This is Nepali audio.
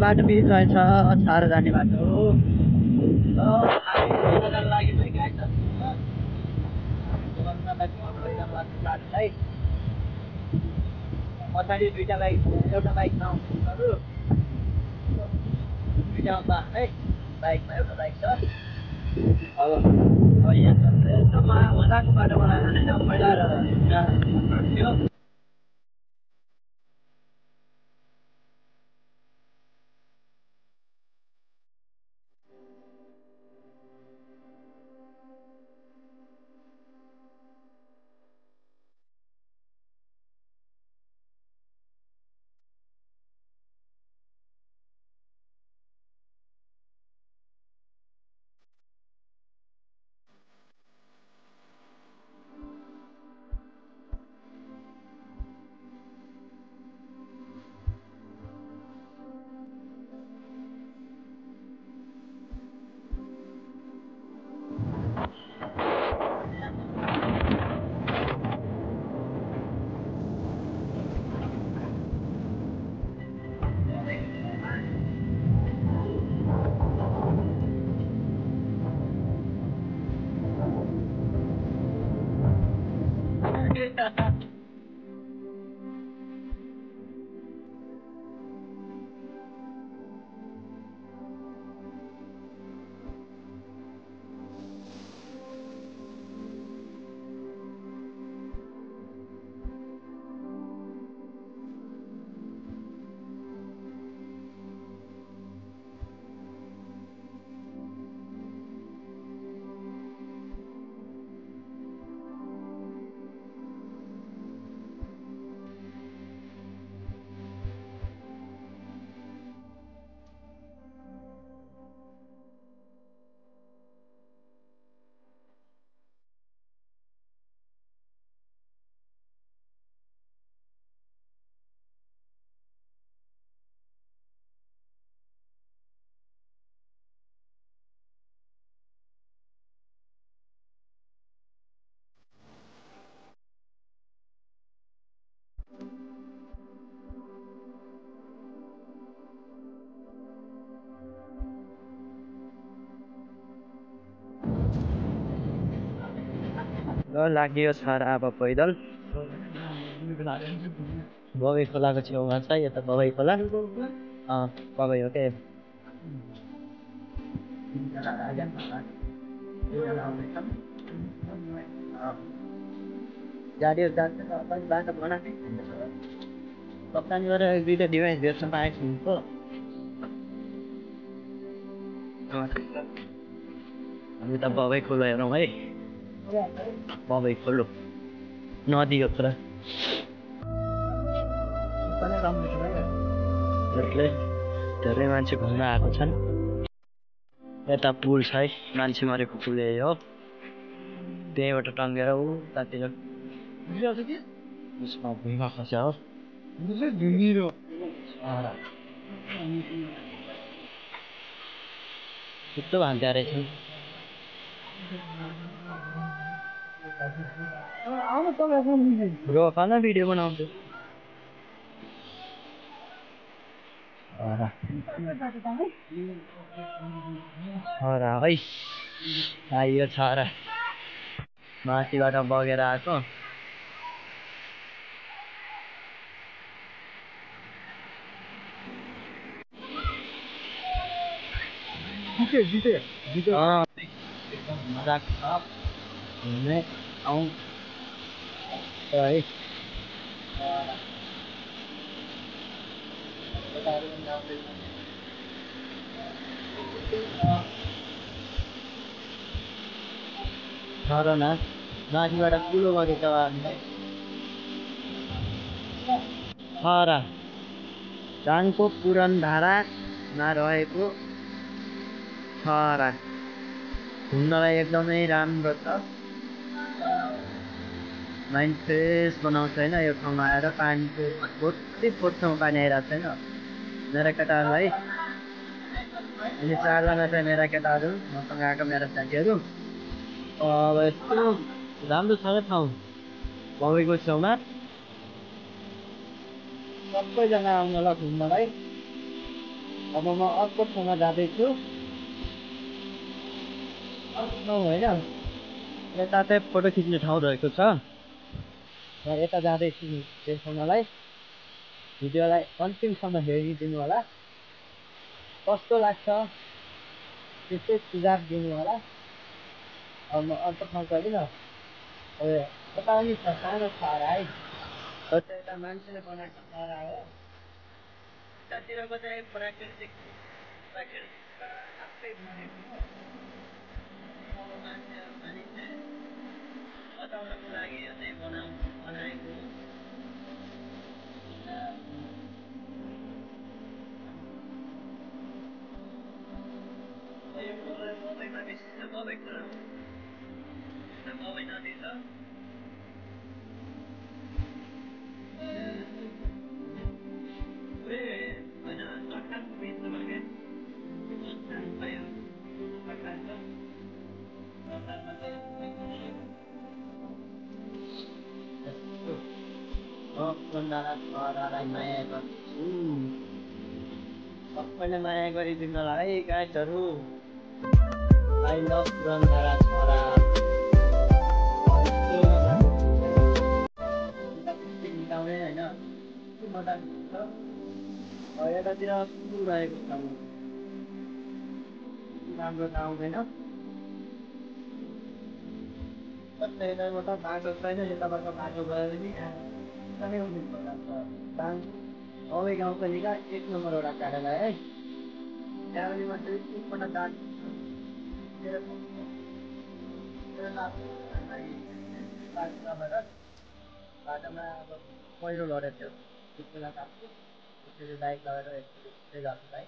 बाटो बिच रहेछ छाडा जाने बाटो हो लागि पछाडि दुईटा बाइक एउटा बाइकमा आउनु दुईटा है बाइकमा एउटा बाइक छ अब यहाँ मजाको बाटो बनाएर पहिला लाग्यो छाडा अब पैदल बगै खोलाको छेउमा छ यता बगै खोला बगै हो के गाडीहरू जान्छ बाटो बनाएको कप्तानी गरेर दुईवटा डिभाइस भेट्न पाएको छु हामी त बगै खोला हेरौँ है बगै खोलो नदी हो पुरा जसले धेरै मान्छे घुम्न आएको छन् यता पुल छ है मान्छे मरेको पुल यही हो त्यहीँबाट टङ्गेर उतातिर उसमा भुइँमा खस्या हो यस्तो भान्त्या रहेछ रोका न भिडियो बनाउँछु छरा है आइयो छरा माथिबाट बगेर आएको मजाको घुम्ने आउँ है छरना माथिबाट ठुलो बगेको छरा चाङको पुरन धारामा रहेको छरा घुम्नलाई एकदमै राम्रो छ माइन्ड फ्रेस बनाउँछ होइन यो ठाउँमा आएर पानीको फोटोसम्म पानी आइरहेको छैन मेरा केटाहरूलाई अनि चारजना चाहिँ मेरा केटाहरू मसँग आएको मेरा साथीहरू अब यस्तो राम्रो छ ठाउँ बगैको छेउमा सबैजना आउनु होला घुम्नलाई अब म अर्को ठाउँमा जाँदैछु होइन यता चाहिँ फोटो खिच्ने ठाउँ रहेको छ र यता जाँदैछु त्यससँगलाई भिडियोलाई अन्तिमसम्म हेरिदिनु होला कस्तो लाग्छ त्यस्तै सुझाव दिनु होला अब म अर्को ठाउँ गइदिन यता पनि छ सानो छहरा है यता मान्छेले बनाएको छहरा हो यतातिरको चाहिँ प्राकृतिक आफै बनेको हो मान्छेहरू मानिसले बचाउनको लागि यो चाहिँ बनाएको हो यो बबैमा विशेष बबै नदी छ होइन सरकारको बिचमा के भयो छोरालाई माया गर्छु सबैले माया गरिदिनुलाई है गाइजहरू आई लभ रन्धारा छोरा निकाउने होइन यतातिर स्कुल रहेको छ राम्रो ठाउँ होइन यताबाट बाटो छैन यताबाट बाटो गयो भने एकदमै अबै गाउँको निका 1 नम्बरवटा कार्यालय है त्यहाँ पनि मात्रै एकपल्ट बाटोमा अब पहिरो लडेको थियो त्यसलाई काट्छु त्यसरी बाइक लगेर यसरी गएको भाइ